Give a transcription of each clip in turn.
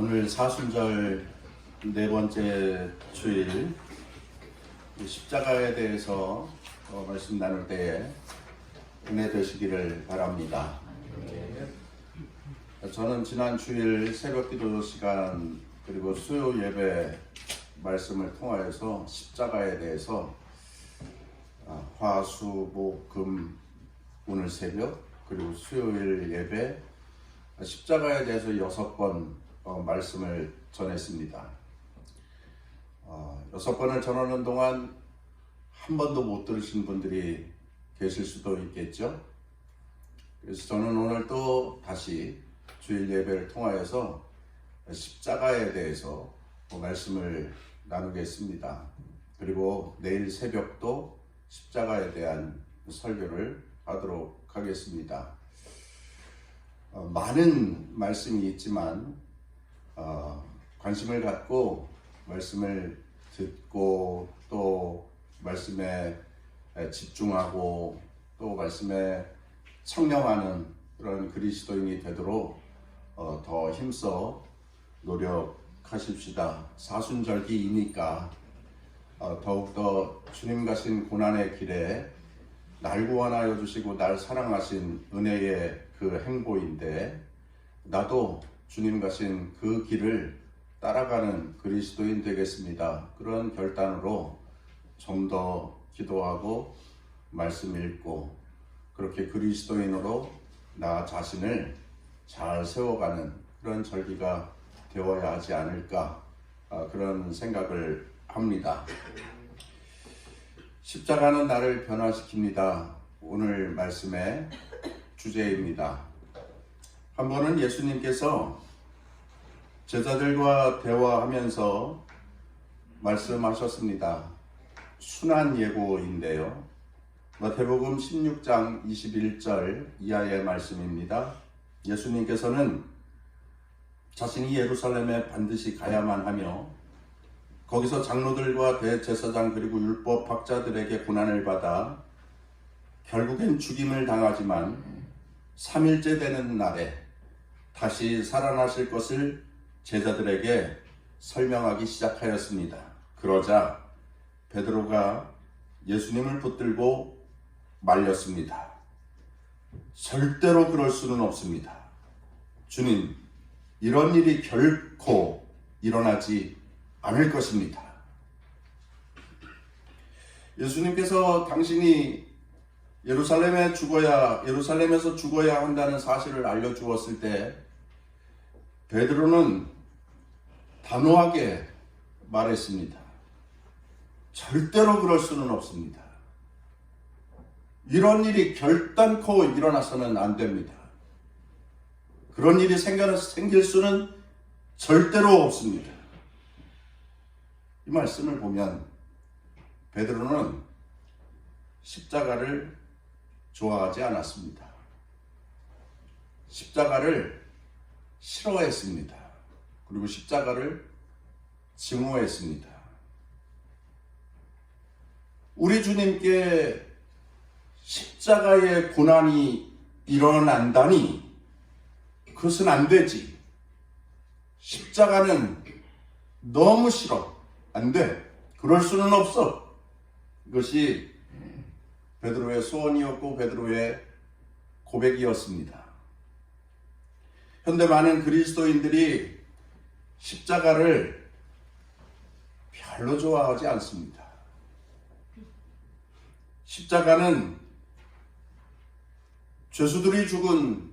오늘 사순절 네 번째 주일 십자가에 대해서 말씀 나눌 때에 은혜 되시기를 바랍니다. 저는 지난 주일 새벽기도 시간 그리고 수요 예배 말씀을 통하여서 십자가에 대해서 화, 수, 목, 금 오늘 새벽 그리고 수요일 예배 십자가에 대해서 6번 말씀을 전했습니다. 6번을 전하는 동안 한 번도 못 들으신 분들이 계실 수도 있겠죠. 그래서 저는 오늘 또 다시 주일 예배를 통하여서 십자가에 대해서 말씀을 나누겠습니다. 그리고 내일 새벽도 십자가에 대한 설교를 하도록 하겠습니다. 많은 말씀이 있지만 관심을 갖고 말씀을 듣고 또 말씀에 집중하고 또 말씀에 청렴하는 그런 그리스도인이 되도록 더 힘써 노력하십시다. 사순절기이니까 더욱더 주님 가신 고난의 길에 날 구원하여 주시고 날 사랑하신 은혜의 그 행보인데 나도 주님 가신 그 길을 따라가는 그리스도인 되겠습니다. 그런 결단으로 좀 더 기도하고 말씀 읽고 그렇게 그리스도인으로 나 자신을 잘 세워가는 그런 절기가 되어야 하지 않을까 그런 생각을 합니다. 십자가는 나를 변화시킵니다. 오늘 말씀의 주제입니다. 한 번은 예수님께서 제자들과 대화하면서 말씀하셨습니다. 순환 예고인데요. 마태복음 16장 21절 이하의 말씀입니다. 예수님께서는 자신이 예루살렘에 반드시 가야만 하며 거기서 장로들과 대제사장 그리고 율법학자들에게 고난을 받아 결국엔 죽임을 당하지만 3일째 되는 날에 다시 살아나실 것을 제자들에게 설명하기 시작하였습니다. 그러자 베드로가 예수님을 붙들고 말렸습니다. 절대로 그럴 수는 없습니다. 주님, 이런 일이 결코 일어나지 않을 것입니다. 예수님께서 당신이 예루살렘에서 죽어야 한다는 사실을 알려주었을 때 베드로는 단호하게 말했습니다. 절대로 그럴 수는 없습니다. 이런 일이 결단코 일어나서는 안 됩니다. 그런 일이 생길 수는 절대로 없습니다. 이 말씀을 보면 베드로는 십자가를 좋아하지 않았습니다. 십자가를 싫어했습니다. 그리고 십자가를 증오했습니다. 우리 주님께 십자가의 고난이 일어난다니 그것은 안 되지. 십자가는 너무 싫어. 안 돼. 그럴 수는 없어. 이것이 베드로의 소원이었고 베드로의 고백이었습니다. 현대 많은 그리스도인들이 십자가를 별로 좋아하지 않습니다. 십자가는 죄수들이 죽은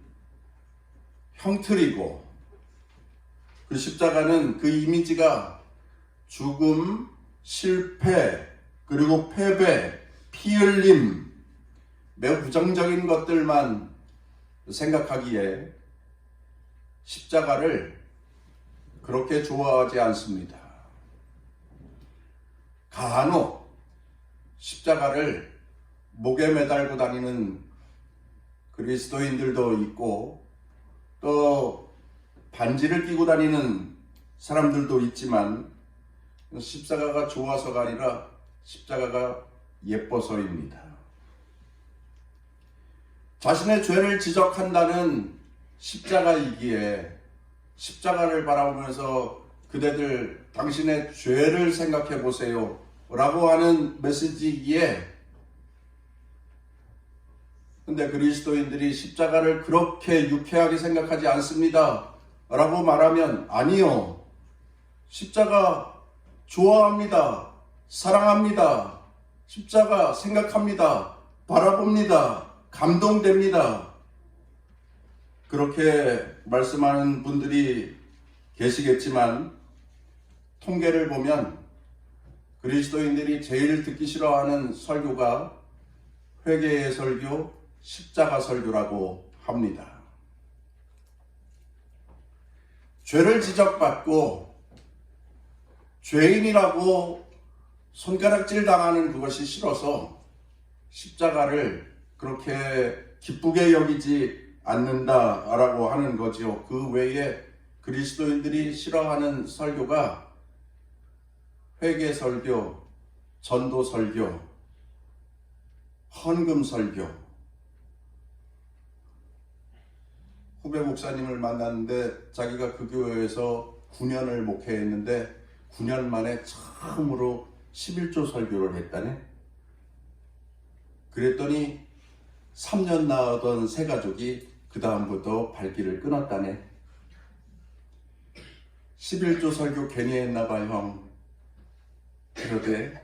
형틀이고 그 십자가는 그 이미지가 죽음, 실패, 그리고 패배, 피 흘림, 매우 부정적인 것들만 생각하기에 십자가를 그렇게 좋아하지 않습니다. 간혹 십자가를 목에 매달고 다니는 그리스도인들도 있고 또 반지를 끼고 다니는 사람들도 있지만 십자가가 좋아서가 아니라 십자가가 예뻐서입니다. 자신의 죄를 지적한다는 십자가이기에 십자가를 바라보면서 그대들 당신의 죄를 생각해 보세요 라고 하는 메시지이기에, 근데 그리스도인들이 십자가를 그렇게 유쾌하게 생각하지 않습니다 라고 말하면, 아니요, 십자가 좋아합니다, 사랑합니다, 십자가 생각합니다, 바라봅니다, 감동됩니다. 그렇게 말씀하는 분들이 계시겠지만, 통계를 보면 그리스도인들이 제일 듣기 싫어하는 설교가 회개의 설교, 십자가 설교라고 합니다. 죄를 지적받고 죄인이라고 손가락질 당하는 그것이 싫어서 십자가를 그렇게 기쁘게 여기지 않는다라고 하는 거지요. 그 외에 그리스도인들이 싫어하는 설교가 회개 설교, 전도 설교, 헌금 설교. 후배 목사님을 만났는데 자기가 그 교회에서 9년을 목회했는데 9년 만에 처음으로 11조 설교를 했다네. 그랬더니 3년 낳았던 새 가족이 그 다음부터 발길을 끊었다네. 11조 설교 괜히 했나봐 형. 그러대.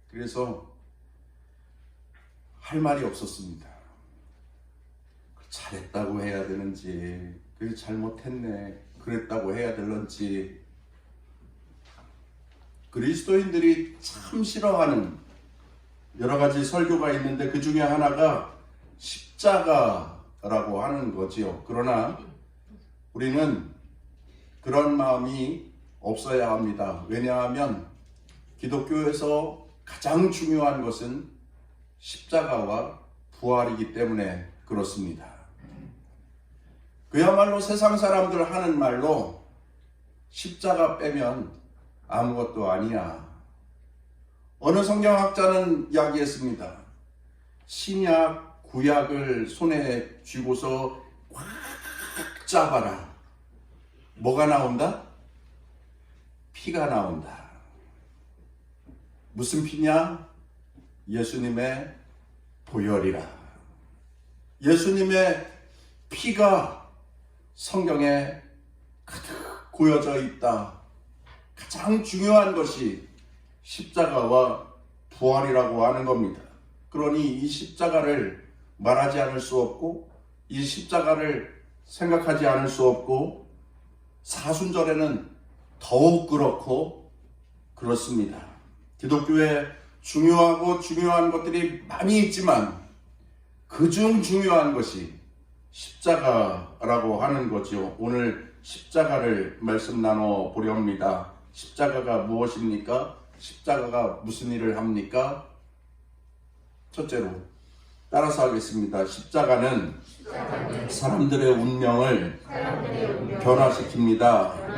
그래서 할 말이 없었습니다. 잘했다고 해야 되는지, 그게 잘못했네, 그랬다고 해야 되는지. 그리스도인들이 참 싫어하는 여러 가지 설교가 있는데 그 중에 하나가 십자가라고 하는 거지요. 그러나 우리는 그런 마음이 없어야 합니다. 왜냐하면 기독교에서 가장 중요한 것은 십자가와 부활이기 때문에 그렇습니다. 그야말로 세상 사람들 하는 말로 십자가 빼면 아무것도 아니야. 어느 성경학자는 이야기했습니다. 신약, 구약을 손에 쥐고서 꽉 잡아라. 뭐가 나온다? 피가 나온다. 무슨 피냐? 예수님의 보혈이라. 예수님의 피가 성경에 가득 고여져 있다. 가장 중요한 것이 십자가와 부활이라고 하는 겁니다. 그러니 이 십자가를 말하지 않을 수 없고, 이 십자가를 생각하지 않을 수 없고, 사순절에는 더욱 그렇고 그렇습니다. 기독교에 중요한 것들이 많이 있지만 그중 중요한 것이 십자가라고 하는 거죠. 오늘 십자가를 말씀 나눠 보려 합니다. 십자가가 무엇입니까? 십자가가 무슨 일을 합니까? 첫째로 따라서 하겠습니다. 십자가는 사람들의 운명을 변화시킵니다.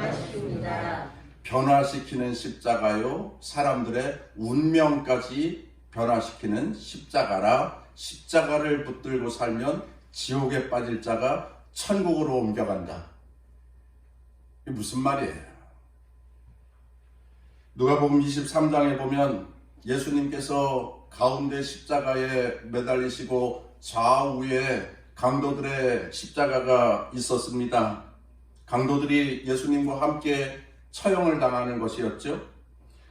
변화시키는 십자가요, 사람들의 운명까지 변화시키는 십자가라. 십자가를 붙들고 살면 지옥에 빠질 자가 천국으로 옮겨간다. 이게 무슨 말이에요? 누가복음 23장에 보면 예수님께서 가운데 십자가에 매달리시고 좌우에 강도들의 십자가가 있었습니다. 강도들이 예수님과 함께 처형을 당하는 것이었죠.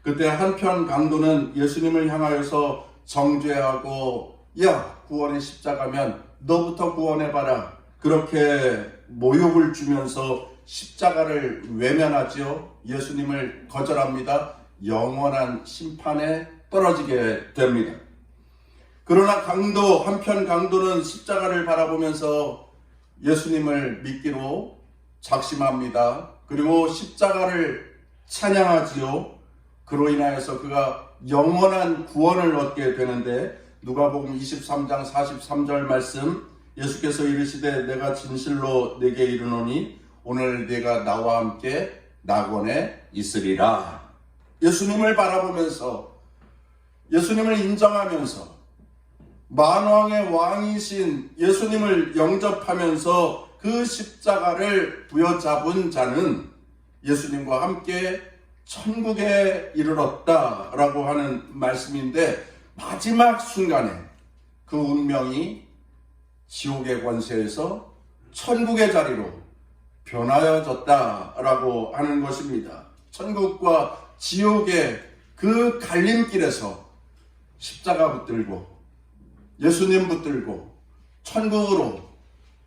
그때 한편 강도는 예수님을 향하여서 정죄하고, 야, 구원의 십자가면 너부터 구원해봐라, 그렇게 모욕을 주면서 십자가를 외면하지요. 예수님을 거절합니다. 영원한 심판에 떨어지게 됩니다. 그러나 한편 강도는 십자가를 바라보면서 예수님을 믿기로 작심합니다. 그리고 십자가를 찬양하지요. 그로 인하여서 그가 영원한 구원을 얻게 되는데, 누가복음 23장 43절 말씀, 예수께서 이르시되 내가 진실로 네게 이르노니 오늘 네가 나와 함께 낙원에 있으리라. 예수님을 바라보면서, 예수님을 인정하면서, 만왕의 왕이신 예수님을 영접하면서 그 십자가를 부여잡은 자는 예수님과 함께 천국에 이르렀다라고 하는 말씀인데, 마지막 순간에 그 운명이 지옥의 권세에서 천국의 자리로 변하여졌다라고 하는 것입니다. 천국과 지옥의 그 갈림길에서 십자가 붙들고 예수님 붙들고 천국으로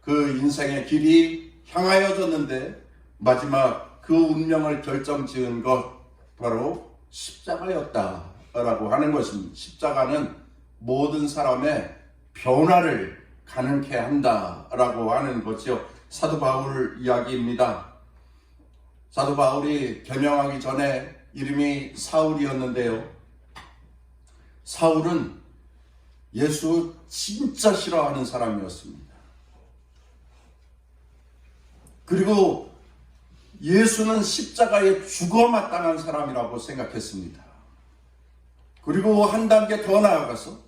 그 인생의 길이 향하여졌는데, 마지막 그 운명을 결정지은 것 바로 십자가였다라고 하는 것입니다. 십자가는 모든 사람의 변화를 가능케 한다라고 하는 것이요, 사도 바울 이야기입니다. 사도 바울이 개명하기 전에 이름이 사울이었는데요, 사울은 예수 진짜 싫어하는 사람이었습니다. 그리고 예수는 십자가에 죽어 마땅한 사람이라고 생각했습니다. 그리고 한 단계 더 나아가서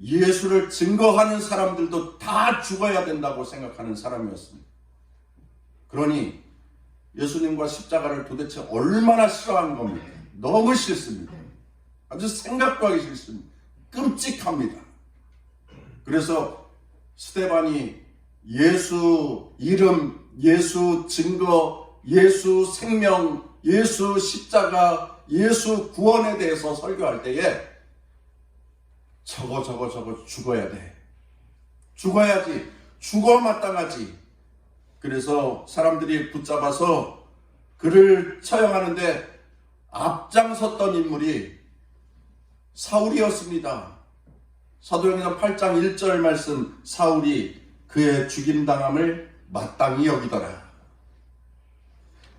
예수를 증거하는 사람들도 다 죽어야 된다고 생각하는 사람이었습니다. 그러니 예수님과 십자가를 도대체 얼마나 싫어하는 겁니까? 너무 싫습니다. 아주 생각도 하기 싫습니다. 끔찍합니다. 그래서 스데반이 예수 이름, 예수 증거, 예수 생명, 예수 십자가, 예수 구원에 대해서 설교할 때에 저거 죽어야 돼. 죽어야지. 죽어 마땅하지. 그래서 사람들이 붙잡아서 그를 처형하는데 앞장섰던 인물이 사울이었습니다. 사도행전 8장 1절 말씀, 사울이 그의 죽임당함을 마땅히 여기더라.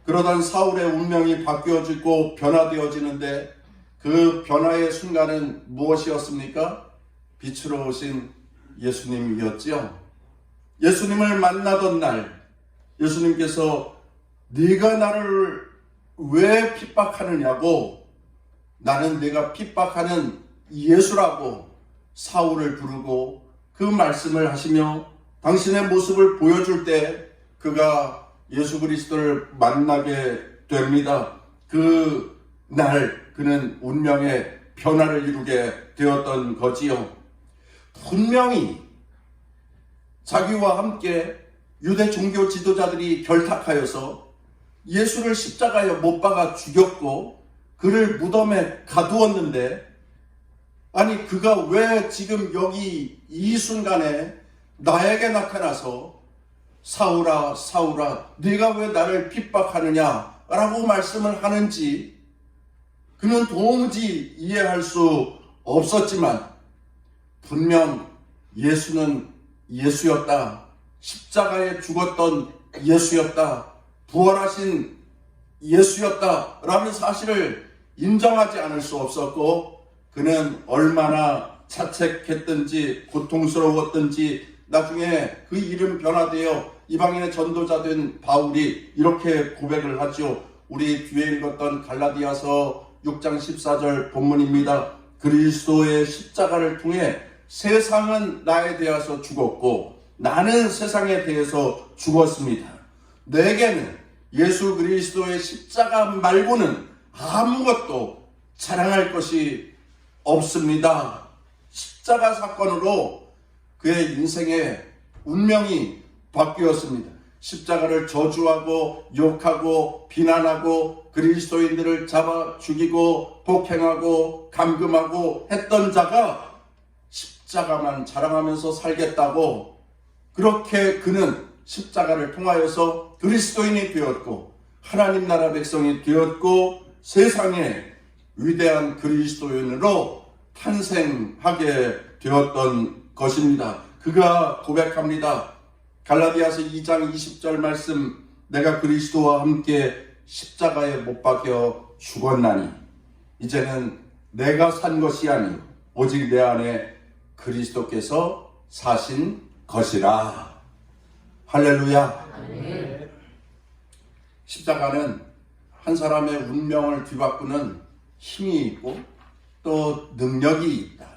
그러던 사울의 운명이 바뀌어지고 변화되어지는데, 그 변화의 순간은 무엇이었습니까? 빛으로 오신 예수님이었지요. 예수님을 만나던 날, 예수님께서 네가 나를 왜 핍박하느냐고, 나는 네가 핍박하는 예수라고 사울을 부르고 그 말씀을 하시며 당신의 모습을 보여줄 때 그가 예수 그리스도를 만나게 됩니다. 그 날 그는 운명의 변화를 이루게 되었던 거지요. 분명히 자기와 함께 유대 종교 지도자들이 결탁하여서 예수를 십자가에 못 박아 죽였고 그를 무덤에 가두었는데, 아니 그가 왜 지금 여기 이 순간에 나에게 나타나서 사울아 사울아 네가 왜 나를 핍박하느냐 라고 말씀을 하는지 그는 도무지 이해할 수 없었지만, 분명 예수는 예수였다. 십자가에 죽었던 예수였다. 부활하신 예수였다 라는 사실을 인정하지 않을 수 없었고, 그는 얼마나 자책했든지 고통스러웠든지 나중에 그 이름 변화되어 이방인의 전도자 된 바울이 이렇게 고백을 하죠. 우리 뒤에 읽었던 갈라디아서 6장 14절 본문입니다. 그리스도의 십자가를 통해 세상은 나에 대해서 죽었고 나는 세상에 대해서 죽었습니다. 내게는 예수 그리스도의 십자가 말고는 아무것도 자랑할 것이 없습니다. 십자가 사건으로 그의 인생의 운명이 바뀌었습니다. 십자가를 저주하고 욕하고 비난하고 그리스도인들을 잡아 죽이고 폭행하고 감금하고 했던 자가 십자가만 자랑하면서 살겠다고, 그렇게 그는 십자가를 통하여서 그리스도인이 되었고 하나님 나라 백성이 되었고 세상에 위대한 그리스도인으로 탄생하게 되었던 것입니다. 그가 고백합니다. 갈라디아서 2장 20절 말씀, 내가 그리스도와 함께 십자가에 못 박혀 죽었나니 이제는 내가 산 것이 아니요 오직 내 안에 그리스도께서 사신 것이라. 할렐루야. 아멘. 십자가는 한 사람의 운명을 뒤바꾸는 힘이 있고 또 능력이 있다.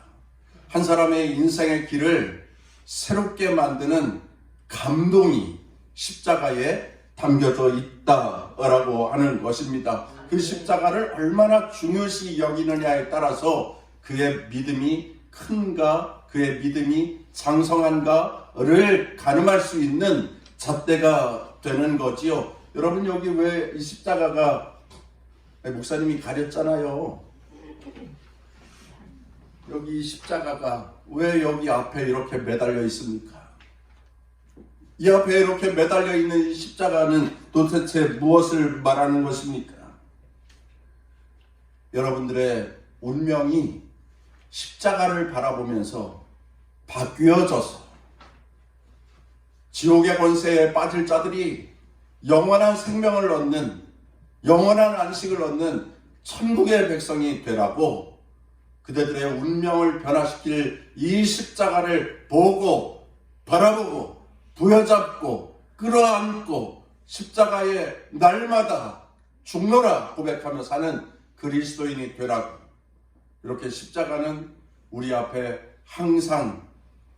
한 사람의 인생의 길을 새롭게 만드는 감동이 십자가에 담겨져 있다라고 하는 것입니다. 그 십자가를 얼마나 중요시 여기느냐에 따라서 그의 믿음이 큰가, 그의 믿음이 장성한가를 가늠할 수 있는 잣대가 되는 거지요. 여러분, 여기 왜 이 십자가가, 목사님이 가렸잖아요. 여기 십자가가 왜 여기 앞에 이렇게 매달려 있습니까? 이 앞에 이렇게 매달려 있는 이 십자가는 도대체 무엇을 말하는 것입니까? 여러분들의 운명이 십자가를 바라보면서 바뀌어져서 지옥의 권세에 빠질 자들이 영원한 생명을 얻는, 영원한 안식을 얻는 천국의 백성이 되라고 그대들의 운명을 변화시킬 이 십자가를 보고 바라보고 부여잡고 끌어안고 십자가에 날마다 죽노라 고백하며 사는 그리스도인이 되라고. 이렇게 십자가는 우리 앞에 항상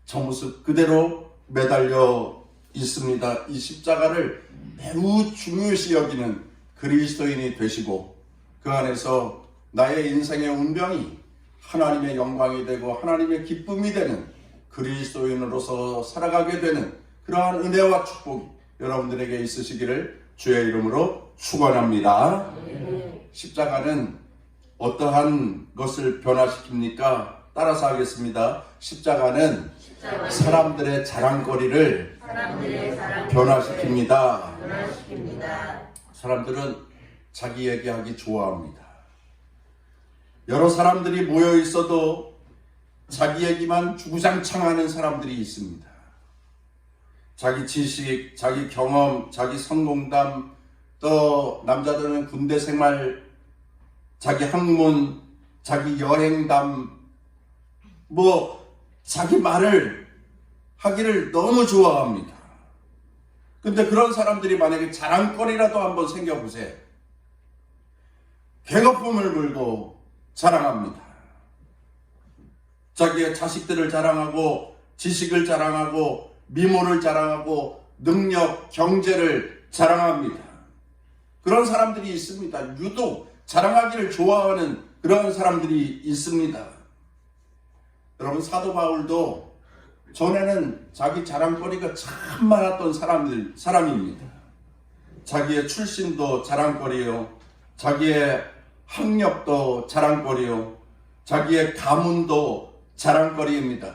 저 모습 그대로 매달려 있습니다. 이 십자가를 매우 중요시 여기는 그리스도인이 되시고 그 안에서 나의 인생의 운명이 하나님의 영광이 되고 하나님의 기쁨이 되는 그리스도인으로서 살아가게 되는 그러한 은혜와 축복이 여러분들에게 있으시기를 주의 이름으로 축원합니다. 십자가는 어떠한 것을 변화시킵니까? 따라서 하겠습니다. 십자가는 사람들의 자랑거리를 변화시킵니다. 사람들은 자기 얘기하기 좋아합니다. 여러 사람들이 모여 있어도 자기 얘기만 주구장창 하는 사람들이 있습니다. 자기 지식, 자기 경험, 자기 성공담, 또 남자들은 군대 생활, 자기 학문, 자기 여행담, 자기 말을 하기를 너무 좋아합니다. 근데 그런 사람들이 만약에 자랑거리라도 한번 생겨보세요. 계거품을 물고 자랑합니다. 자기의 자식들을 자랑하고 지식을 자랑하고 미모를 자랑하고 능력, 경제를 자랑합니다. 그런 사람들이 있습니다. 유독 자랑하기를 좋아하는 그런 사람들이 있습니다. 여러분, 사도 바울도 전에는 자기 자랑거리가 참 많았던 사람입니다. 자기의 출신도 자랑거리요, 자기의 학력도 자랑거리요, 자기의 가문도 자랑거리입니다.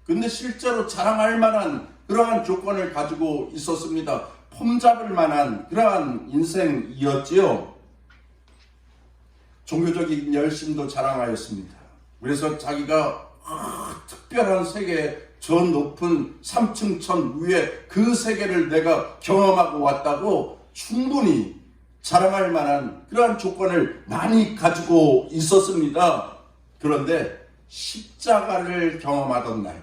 근데 실제로 자랑할 만한 그러한 조건을 가지고 있었습니다. 폼잡을 만한 그러한 인생이었지요. 종교적인 열심도 자랑하였습니다. 그래서 자기가 특별한 세계, 저 높은 3층 천 위에 그 세계를 내가 경험하고 왔다고 충분히 자랑할 만한 그러한 조건을 많이 가지고 있었습니다. 그런데 십자가를 경험하던 날,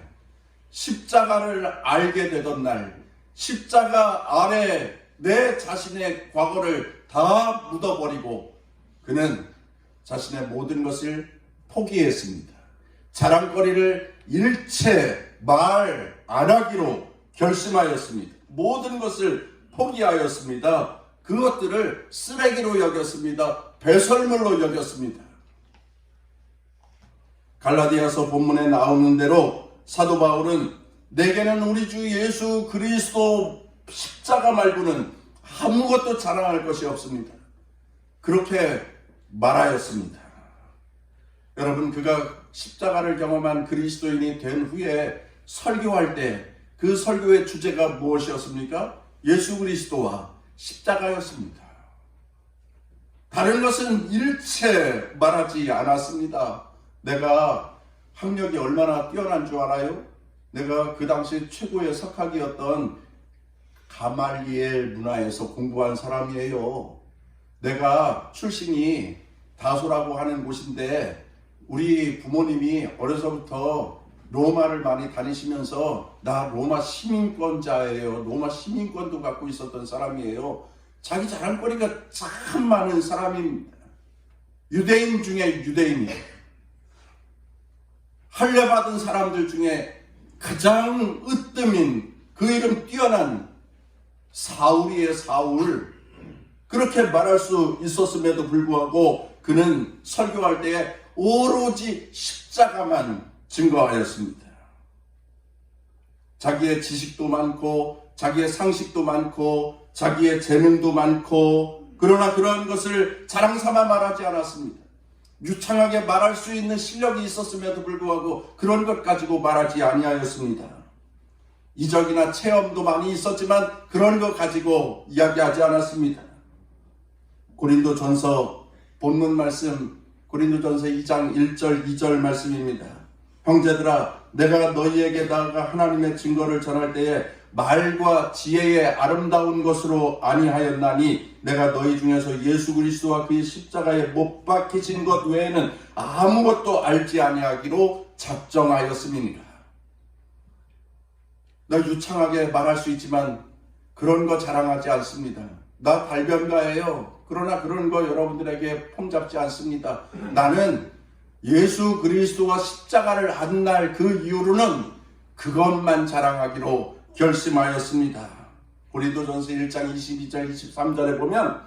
십자가를 알게 되던 날, 십자가 아래 내 자신의 과거를 다 묻어버리고 그는 자신의 모든 것을 포기했습니다. 자랑거리를 일체 말 안 하기로 결심하였습니다. 모든 것을 포기하였습니다. 그것들을 쓰레기로 여겼습니다. 배설물로 여겼습니다. 갈라디아서 본문에 나오는 대로 사도 바울은 내게는 우리 주 예수 그리스도 십자가 말고는 아무것도 자랑할 것이 없습니다. 그렇게 말하였습니다. 여러분, 그가 십자가를 경험한 그리스도인이 된 후에 설교할 때 그 설교의 주제가 무엇이었습니까? 예수 그리스도와 십자가였습니다. 다른 것은 일체 말하지 않았습니다. 내가 학력이 얼마나 뛰어난 줄 알아요? 내가 그 당시 최고의 석학이었던 가말리엘 문화에서 공부한 사람이에요. 내가 출신이 다소라고 하는 곳인데 우리 부모님이 어려서부터 로마를 많이 다니시면서 나 로마 시민권자예요. 로마 시민권도 갖고 있었던 사람이에요. 자기 자랑거리가 참 많은 사람입니다. 유대인 중에 유대인이에요. 할례받은 사람들 중에 가장 으뜸인 그 이름 뛰어난 사울이에요, 사울. 그렇게 말할 수 있었음에도 불구하고 그는 설교할 때에 오로지 십자가만 증거하였습니다. 자기의 지식도 많고 자기의 상식도 많고 자기의 재능도 많고, 그러나 그러한 것을 자랑삼아 말하지 않았습니다. 유창하게 말할 수 있는 실력이 있었음에도 불구하고 그런 것 가지고 말하지 아니하였습니다. 이적이나 체험도 많이 있었지만 그런 것 가지고 이야기하지 않았습니다. 고린도전서 본문 말씀, 고린도전서 2장 1절 2절 말씀입니다. 형제들아, 내가 너희에게다가 하나님의 증거를 전할 때에 말과 지혜의 아름다운 것으로 아니하였나니 내가 너희 중에서 예수 그리스도와 그의 십자가에 못 박히신 것 외에는 아무것도 알지 아니하기로 작정하였음이니라. 나 유창하게 말할 수 있지만 그런 거 자랑하지 않습니다. 나 발변가예요. 그러나 그런 거 여러분들에게 폼잡지 않습니다. 나는 예수 그리스도가 십자가를 안 날 그 이후로는 그것만 자랑하기로 결심하였습니다. 고린도전서 1장 22절 23절에 보면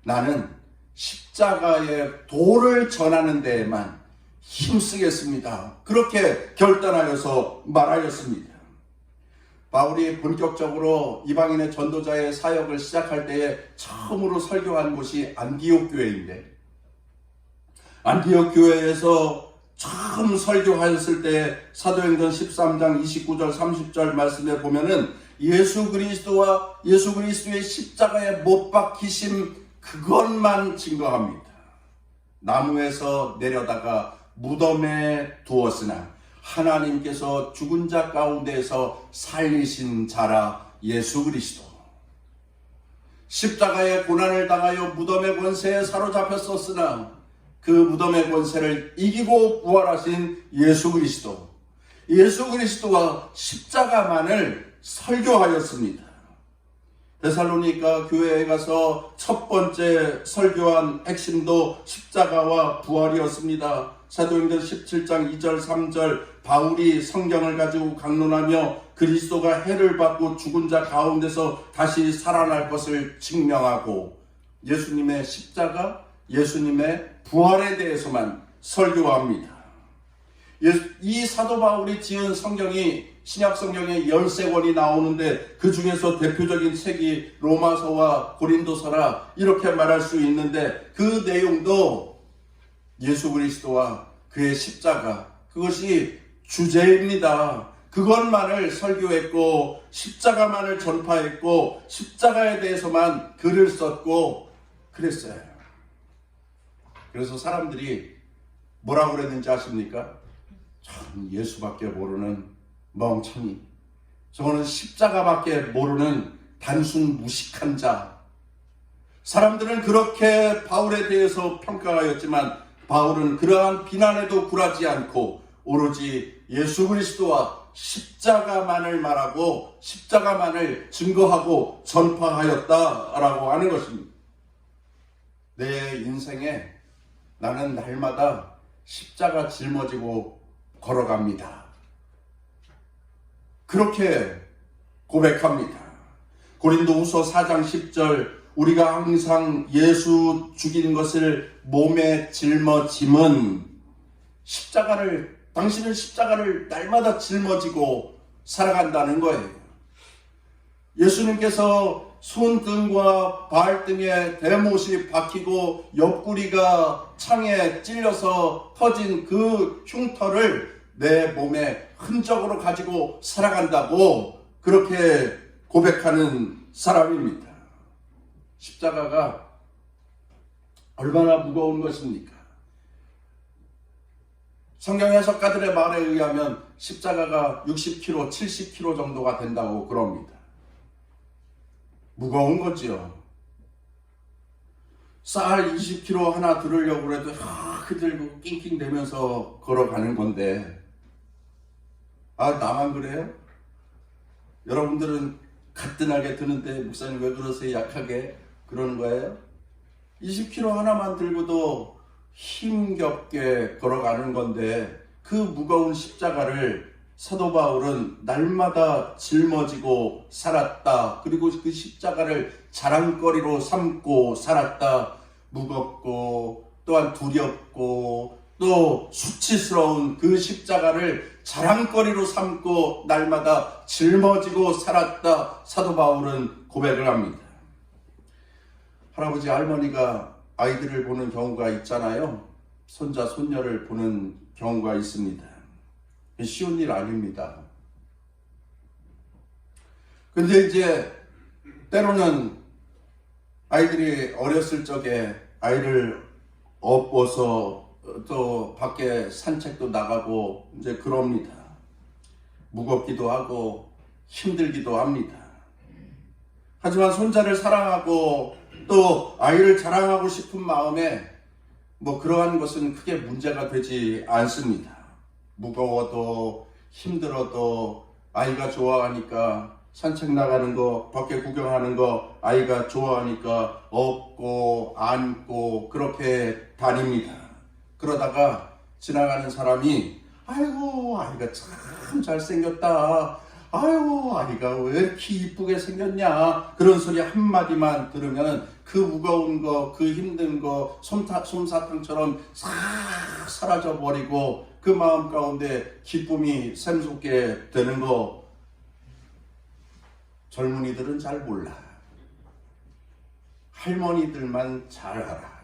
나는 십자가의 도를 전하는 데에만 힘쓰겠습니다. 그렇게 결단하여서 말하였습니다. 바울이 본격적으로 이방인의 전도자의 사역을 시작할 때에 처음으로 설교한 곳이 안디옥 교회인데, 안디옥 교회에서 처음 설교하였을 때 사도행전 13장 29절 30절 말씀에 보면은 예수 그리스도와 예수 그리스도의 십자가에 못 박히심 그것만 증거합니다. 나무에서 내려다가 무덤에 두었으나 하나님께서 죽은 자 가운데에서 살리신 자라 예수 그리스도. 십자가의 고난을 당하여 무덤의 권세에 사로잡혔었으나 그 무덤의 권세를 이기고 부활하신 예수 그리스도. 예수 그리스도와 십자가만을 설교하였습니다. 데살로니가 교회에 가서 첫 번째 설교한 핵심도 십자가와 부활이었습니다. 사도행전 17장 2절 3절 바울이 성경을 가지고 강론하며 그리스도가 해를 받고 죽은 자 가운데서 다시 살아날 것을 증명하고 예수님의 십자가, 예수님의 부활에 대해서만 설교합니다. 이 사도 바울이 지은 성경이 신약 성경에 13권이 나오는데 그 중에서 대표적인 책이 로마서와 고린도서라 이렇게 말할 수 있는데, 그 내용도 예수 그리스도와 그의 십자가, 그것이 주제입니다. 그것만을 설교했고 십자가만을 전파했고 십자가에 대해서만 글을 썼고 그랬어요. 그래서 사람들이 뭐라고 그랬는지 아십니까? 참 예수밖에 모르는 멍청이, 저거는 십자가밖에 모르는 단순 무식한 자. 사람들은 그렇게 바울에 대해서 평가하였지만 바울은 그러한 비난에도 굴하지 않고 오로지 예수 그리스도와 십자가만을 말하고 십자가만을 증거하고 전파하였다라고 하는 것입니다. 내 인생에 나는 날마다 십자가 짊어지고 걸어갑니다. 그렇게 고백합니다. 고린도후서 4장 10절 우리가 항상 예수 죽인 것을 몸에 짊어짐은 십자가를, 당신은 십자가를 날마다 짊어지고 살아간다는 거예요. 예수님께서 손등과 발등에 대못이 박히고 옆구리가 창에 찔려서 터진 그 흉터를 내 몸에 흔적으로 가지고 살아간다고 그렇게 고백하는 사람입니다. 십자가가 얼마나 무거운 것입니까? 성경 해석가들의 말에 의하면 십자가가 60kg, 70kg 정도가 된다고 그럽니다. 무거운 거지요. 쌀 20kg 하나 들으려고 해도 들고 낑낑대면서 걸어가는 건데, 나만 그래요? 여러분들은 가뜩하게 드는데 목사님 왜 그러세요? 약하게 그러는 거예요? 20kg 하나만 들고도 힘겹게 걸어가는 건데 그 무거운 십자가를 사도 바울은 날마다 짊어지고 살았다. 그리고 그 십자가를 자랑거리로 삼고 살았다. 무겁고 또한 두렵고 또 수치스러운 그 십자가를 자랑거리로 삼고 날마다 짊어지고 살았다. 사도 바울은 고백을 합니다. 할아버지 할머니가 아이들을 보는 경우가 있잖아요. 손자 손녀를 보는 경우가 있습니다. 쉬운 일 아닙니다. 근데 이제 때로는 아이들이 어렸을 적에 아이를 업어서 또 밖에 산책도 나가고 이제 그럽니다. 무겁기도 하고 힘들기도 합니다. 하지만 손자를 사랑하고 또 아이를 자랑하고 싶은 마음에 그러한 것은 크게 문제가 되지 않습니다. 무거워도 힘들어도 아이가 좋아하니까 산책 나가는 거, 밖에 구경하는 거 아이가 좋아하니까 업고 안고 그렇게 다닙니다. 그러다가 지나가는 사람이 아이고 아이가 참 잘생겼다. 아이고 아이가 왜 이렇게 이쁘게 생겼냐. 그런 소리 한마디만 들으면 그 무거운 거, 그 힘든 거 솜사탕처럼 싹 사라져버리고 그 마음 가운데 기쁨이 샘솟게 되는 거 젊은이들은 잘 몰라. 할머니들만 잘 알아.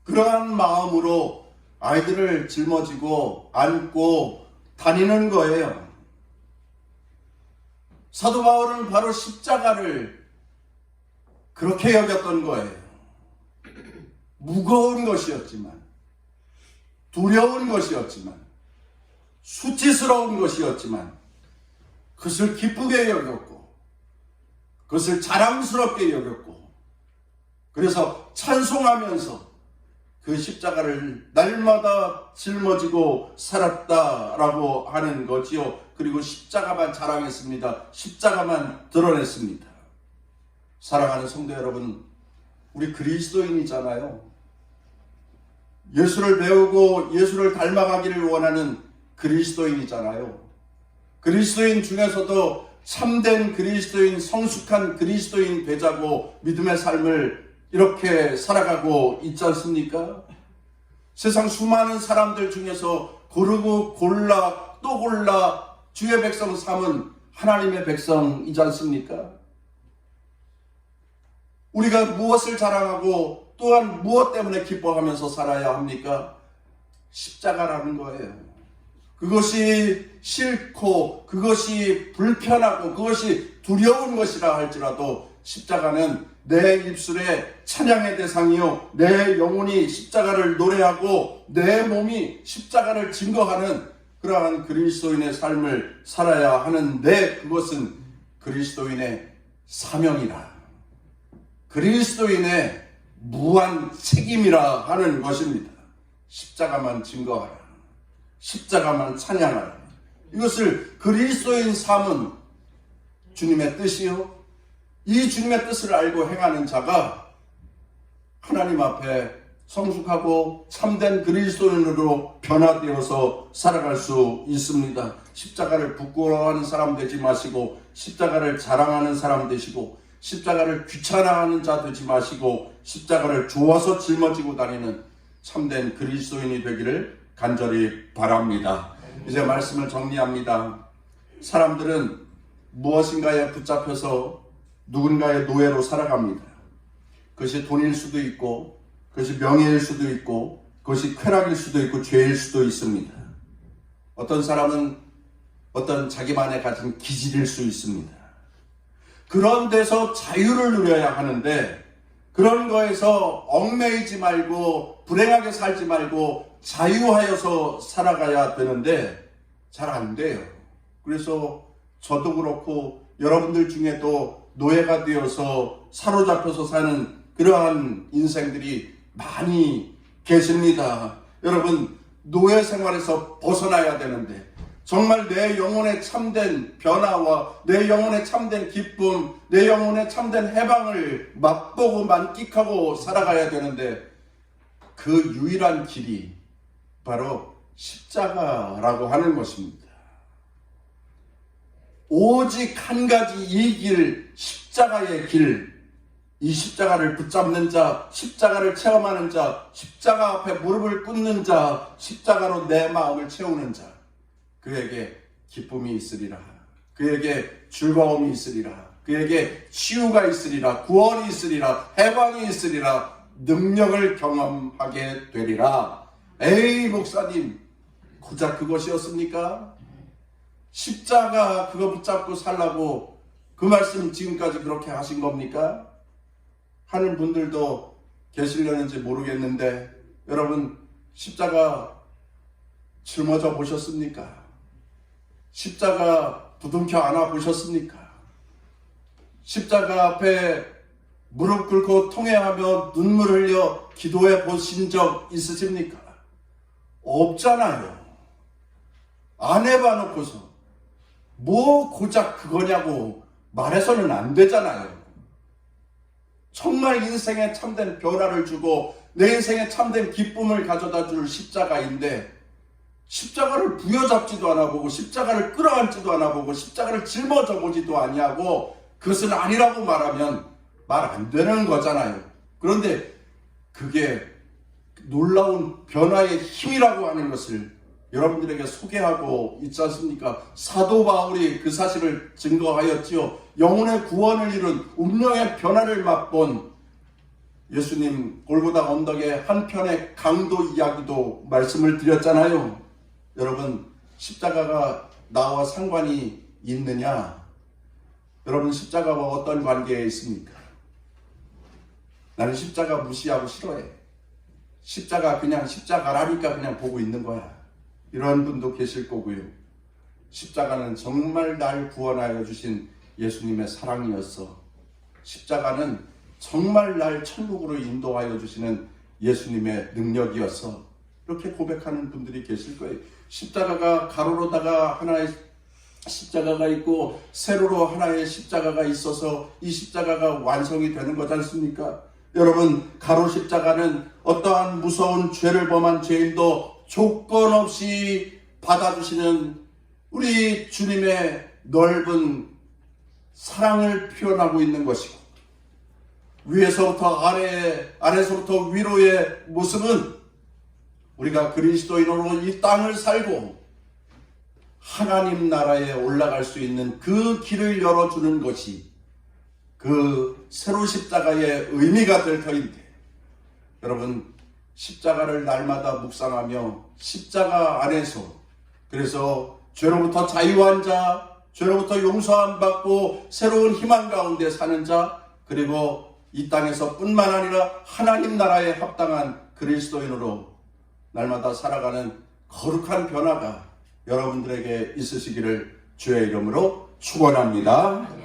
그러한 마음으로 아이들을 짊어지고 안고 다니는 거예요. 사도 바울은 바로 십자가를 그렇게 여겼던 거예요. 무거운 것이었지만, 두려운 것이었지만, 수치스러운 것이었지만 그것을 기쁘게 여겼고 그것을 자랑스럽게 여겼고 그래서 찬송하면서 그 십자가를 날마다 짊어지고 살았다라고 하는 거지요. 그리고 십자가만 자랑했습니다. 십자가만 드러냈습니다. 사랑하는 성도 여러분, 우리 그리스도인이잖아요. 예수를 배우고 예수를 닮아가기를 원하는 그리스도인이잖아요. 그리스도인 중에서도 참된 그리스도인, 성숙한 그리스도인 되자고 믿음의 삶을 이렇게 살아가고 있지 않습니까? 세상 수많은 사람들 중에서 고르고 골라 또 골라 주의 백성 삼은 하나님의 백성이지 않습니까? 우리가 무엇을 자랑하고 또한 무엇 때문에 기뻐하면서 살아야 합니까? 십자가라는 거예요. 그것이 싫고 그것이 불편하고 그것이 두려운 것이라 할지라도 십자가는 내 입술의 찬양의 대상이요 내 영혼이 십자가를 노래하고 내 몸이 십자가를 증거하는 그러한 그리스도인의 삶을 살아야 하는데 그것은 그리스도인의 사명이라 그리스도인의 무한 책임이라 하는 것입니다. 십자가만 증거하라. 십자가만 찬양하라. 이것을 그리스도인 삼은 주님의 뜻이요. 이 주님의 뜻을 알고 행하는 자가 하나님 앞에 성숙하고 참된 그리스도인으로 변화되어서 살아갈 수 있습니다. 십자가를 부끄러워하는 사람 되지 마시고 십자가를 자랑하는 사람 되시고 십자가를 귀찮아하는 자 되지 마시고 십자가를 좋아서 짊어지고 다니는 참된 그리스도인이 되기를 간절히 바랍니다. 이제 말씀을 정리합니다. 사람들은 무엇인가에 붙잡혀서 누군가의 노예로 살아갑니다. 그것이 돈일 수도 있고 그것이 명예일 수도 있고 그것이 쾌락일 수도 있고 죄일 수도 있습니다. 어떤 사람은 어떤 자기만의 가진 기질일 수 있습니다. 그런 데서 자유를 누려야 하는데 그런 거에서 얽매이지 말고 불행하게 살지 말고 자유하여서 살아가야 되는데 잘 안 돼요. 그래서 저도 그렇고 여러분들 중에도 노예가 되어서 사로잡혀서 사는 그러한 인생들이 많이 계십니다. 여러분, 노예 생활에서 벗어나야 되는데 정말 내 영혼의 참된 변화와 내 영혼의 참된 기쁨, 내 영혼의 참된 해방을 맛보고 만끽하고 살아가야 되는데 그 유일한 길이 바로 십자가라고 하는 것입니다. 오직 한 가지 이 길, 십자가의 길, 이 십자가를 붙잡는 자, 십자가를 체험하는 자, 십자가 앞에 무릎을 꿇는 자, 십자가로 내 마음을 채우는 자, 그에게 기쁨이 있으리라. 그에게 즐거움이 있으리라. 그에게 치유가 있으리라. 구원이 있으리라. 해방이 있으리라. 능력을 경험하게 되리라. 에이 목사님, 고작 그것이었습니까? 십자가 그거 붙잡고 살라고 그 말씀 지금까지 그렇게 하신 겁니까? 하는 분들도 계시려는지 모르겠는데, 여러분 십자가 짊어져 보셨습니까? 십자가 부둥켜 안아 보셨습니까? 십자가 앞에 무릎 꿇고 통회하며 눈물 흘려 기도해 보신 적 있으십니까? 없잖아요. 안 해봐 놓고서 뭐 고작 그거냐고 말해서는 안 되잖아요. 정말 인생에 참된 변화를 주고 내 인생에 참된 기쁨을 가져다 줄 십자가인데, 십자가를 부여잡지도 않아 보고 십자가를 끌어안지도 않아 보고 십자가를 짊어져 보지도 아니하고 그것은 아니라고 말하면 말 안 되는 거잖아요. 그런데 그게 놀라운 변화의 힘이라고 하는 것을 여러분들에게 소개하고 있지 않습니까? 사도 바울이 그 사실을 증거하였지요. 영혼의 구원을 이룬 운명의 변화를 맛본 예수님 골고다 언덕의 한편의 강도 이야기도 말씀을 드렸잖아요. 여러분, 십자가가 나와 상관이 있느냐? 여러분, 십자가와 어떤 관계에 있습니까? 나는 십자가 무시하고 싫어해. 십자가 그냥 십자가라니까 그냥 보고 있는 거야. 이런 분도 계실 거고요. 십자가는 정말 날 구원하여 주신 예수님의 사랑이었어. 십자가는 정말 날 천국으로 인도하여 주시는 예수님의 능력이었어. 이렇게 고백하는 분들이 계실 거예요. 십자가가 가로로다가 하나의 십자가가 있고 세로로 하나의 십자가가 있어서 이 십자가가 완성이 되는 거지 않습니까? 여러분, 가로 십자가는 어떠한 무서운 죄를 범한 죄인도 조건 없이 받아주시는 우리 주님의 넓은 사랑을 표현하고 있는 것이고, 위에서부터 아래에서부터 위로의 모습은 우리가 그리스도인으로 이 땅을 살고 하나님 나라에 올라갈 수 있는 그 길을 열어주는 것이 그 세로 십자가의 의미가 될 터인데, 여러분, 십자가를 날마다 묵상하며 십자가 안에서, 그래서 죄로부터 자유한 자, 죄로부터 용서함 받고 새로운 희망 가운데 사는 자, 그리고 이 땅에서 뿐만 아니라 하나님 나라에 합당한 그리스도인으로 날마다 살아가는 거룩한 변화가 여러분들에게 있으시기를 주의 이름으로 축원합니다.